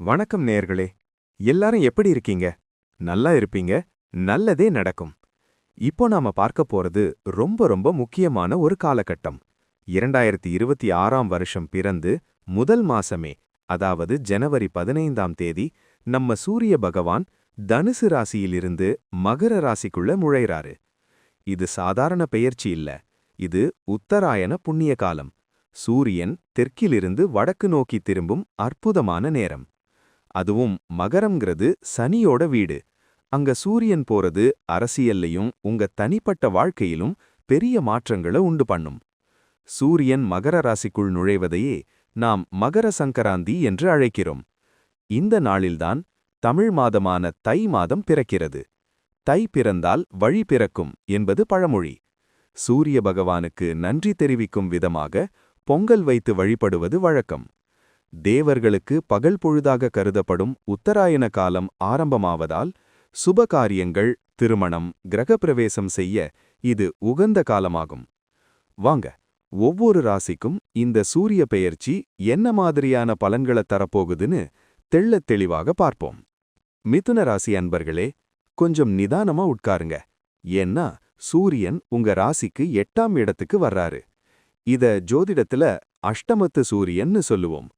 வணக்கம் நேயர்களே. எல்லாரும் எப்படி இருக்கீங்க? நல்லா இருப்பீங்க. நல்லதே நடக்கும். இப்போ நாம பார்க்க போறது ரொம்ப ரொம்ப முக்கியமான ஒரு காலகட்டம். 2026ஆம் வருஷம் பிறந்து முதல் மாசமே, அதாவது ஜனவரி 15ஆம் தேதி, நம்ம சூரிய பகவான் தனுசு ராசியிலிருந்து மகர ராசிக்குள்ள நுழைறாரு. இது சாதாரண பெயர்ச்சி இல்ல. இது உத்தராயண புண்ணிய காலம். சூரியன் தெற்கிலிருந்து வடக்கு நோக்கி திரும்பும் அற்புதமான நேரம். அதுவும் மகரம்ங்கிறது சனியோட வீடு. அங்க சூரியன் போறது அரசியல்லையும் உங்க தனிப்பட்ட வாழ்க்கையிலும் பெரிய மாற்றங்களை உண்டு பண்ணும். சூரியன் மகர ராசிக்குள் நுழைவதையே நாம் மகர சங்கராந்தி என்று அழைக்கிறோம். இந்த நாளில்தான் தமிழ் மாதமான தை மாதம் பிறக்கிறது. தை பிறந்தால் வழி பிறக்கும் என்பது பழமொழி. சூரிய பகவானுக்கு நன்றி தெரிவிக்கும் விதமாக பொங்கல் வைத்து வழிபடுவது வழக்கம். தேவர்களுக்கு பகல் பொழுதாக கருதப்படும் உத்தராயண காலம் ஆரம்பமாவதால் சுபகாரியங்கள், திருமணம், கிரகப்பிரவேசம் செய்ய இது உகந்த காலமாகும். வாங்க, ஒவ்வொரு ராசிக்கும் இந்த சூரிய பெயர்ச்சி என்ன மாதிரியான பலன்களை தரப்போகுதுன்னு தெள்ளத் தெளிவாக பார்ப்போம். மிதுன ராசி அன்பர்களே, கொஞ்சம் நிதானமா உட்காருங்க. ஏன்னா சூரியன் உங்க ராசிக்கு 8ஆம் இடத்துக்கு வர்றாரு. இத ஜோதிடத்துல அஷ்டமத்து சூரியன்னு சொல்லுவோம்.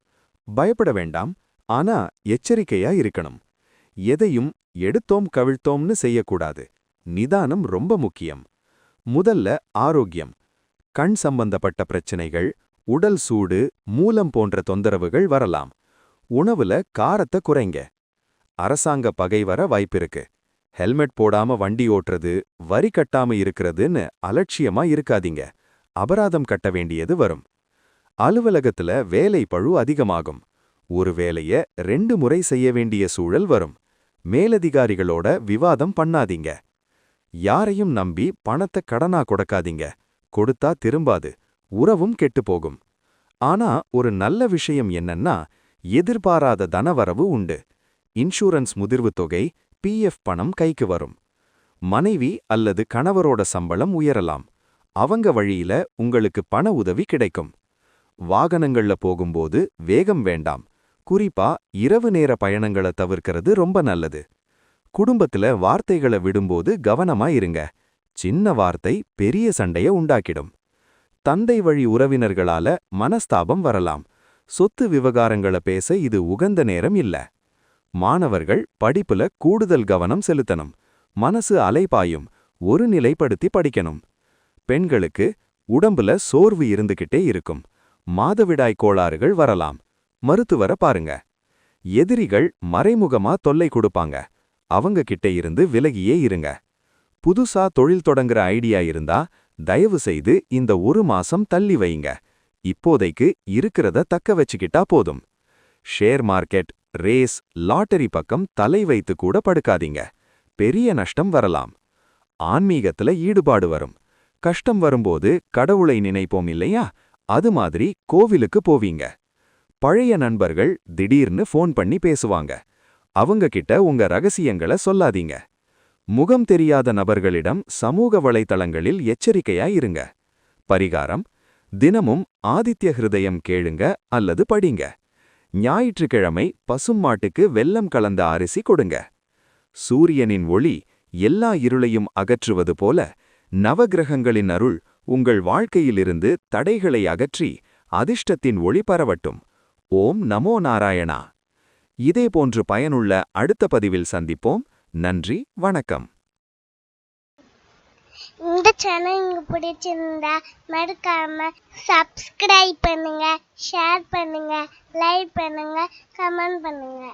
பயப்பட வேண்டாம், ஆனா எச்சரிக்கையா இருக்கணும். எதையும் எடுத்தோம் கவிழ்த்தோம்னு செய்யக்கூடாது. நிதானம் ரொம்ப முக்கியம். முதல்ல ஆரோக்கியம். கண் சம்பந்தப்பட்ட பிரச்சனைகள், உடல் சூடு, மூலம் போன்ற தொந்தரவுகள் வரலாம். உணவுல காரத்தை குறைங்க. அரசாங்க பகை வர வாய்ப்பிருக்கு. ஹெல்மெட் போடாம வண்டி ஓட்டுறது, வரி கட்டாம இருக்கிறதுன்னு அலட்சியமா இருக்காதீங்க. அபராதம் கட்ட வேண்டியது வரும். அலுவலகத்துல வேலை பழு அதிகமாகும். ஒரு வேலைய 2 முறை செய்ய வேண்டிய சூழல் வரும். மேலதிகாரிகளோட விவாதம் பண்ணாதீங்க. யாரையும் நம்பி பணத்தை கடனா கொடுக்காதீங்க. கொடுத்தா திரும்பாது, உறவும் கெட்டுப்போகும். ஆனா ஒரு நல்ல விஷயம் என்னன்னா, எதிர்பாராத தனவரவு உண்டு. இன்சூரன்ஸ் முதிர்வு தொகை, பிஎஃப் பணம் கைக்கு வரும். மனைவி அல்லது கணவரோட சம்பளம் உயரலாம். அவங்க வழியில உங்களுக்கு பண உதவி கிடைக்கும். வாகனங்கள்ல போகும்போது வேகம் வேண்டாம். குறிப்பா இரவு நேர பயணங்களை தவிர்க்கிறது ரொம்ப நல்லது. குடும்பத்துல வார்த்தைகளை விடும்போது கவனமா இருங்க. சின்ன வார்த்தை பெரிய சண்டைய உண்டாக்கிடும். தந்தை வழி உறவினர்களால மனஸ்தாபம் வரலாம். சொத்து விவகாரங்களை பேச இது உகந்த நேரம் இல்ல. மாணவர்கள் படிப்புல கூடுதல் கவனம் செலுத்தணும். மனசு அலைபாயும், ஒரு நிலைப்படுத்தி படிக்கணும். பெண்களுக்கு உடம்புல சோர்வு இருந்துகிட்டே இருக்கும். மாதவிடாய் கோளாறுகள் வரலாம். மருத்துவரை பாருங்க. எதிரிகள் மறைமுகமா தொல்லை கொடுப்பாங்க. அவங்க கிட்ட இருந்து விலகியே இருங்க. புதுசா தொழில் தொடங்குற ஐடியா இருந்தா தயவு செய்து இந்த 1 மாசம் தள்ளி வைங்க. இப்போதைக்கு இருக்கிறத தக்க வச்சுக்கிட்டா போதும். ஷேர் மார்க்கெட், ரேஸ், லாட்டரி பக்கம் தலை வைத்து கூட படுக்காதீங்க. பெரிய நஷ்டம் வரலாம். ஆன்மீகத்துல ஈடுபாடு வரும். கஷ்டம் வரும்போது கடவுளை நினைப்போம் இல்லையா? அது மாதிரி கோவிலுக்கு போவீங்க. பழைய நண்பர்கள் திடீர்னு ஃபோன் பண்ணி பேசுவாங்க. அவங்க கிட்ட உங்க ரகசியங்களை சொல்லாதீங்க. முகம் தெரியாத நபர்களிடம் சமூக வலைத்தளங்களில் எச்சரிக்கையா இருங்க. பரிகாரம்: தினமும் ஆதித்ய ஹிருதயம் கேளுங்க அல்லது படிங்க. ஞாயிற்றுக்கிழமை பசுமாட்டுக்கு வெல்லம் கலந்த அரிசி கொடுங்க. சூரியனின் ஒளி எல்லா இருளையும் அகற்றுவது போல நவகிரகங்களின் அருள் உங்கள் வாழ்க்கையிலிருந்து தடைகளை அகற்றி அதிர்ஷ்டத்தின் ஒளி பரவட்டும். ஓம் நமோ நாராயணா. இதேபோன்று பயனுள்ள அடுத்த பதிவில் சந்திப்போம். நன்றி, வணக்கம். இந்த சேனல் உங்களுக்கு பிடிச்சிருந்தா மறக்காம சப்ஸ்கிரைப் பண்ணுங்க, ஷேர் பண்ணுங்க, லைக் பண்ணுங்க, கமெண்ட் பண்ணுங்க.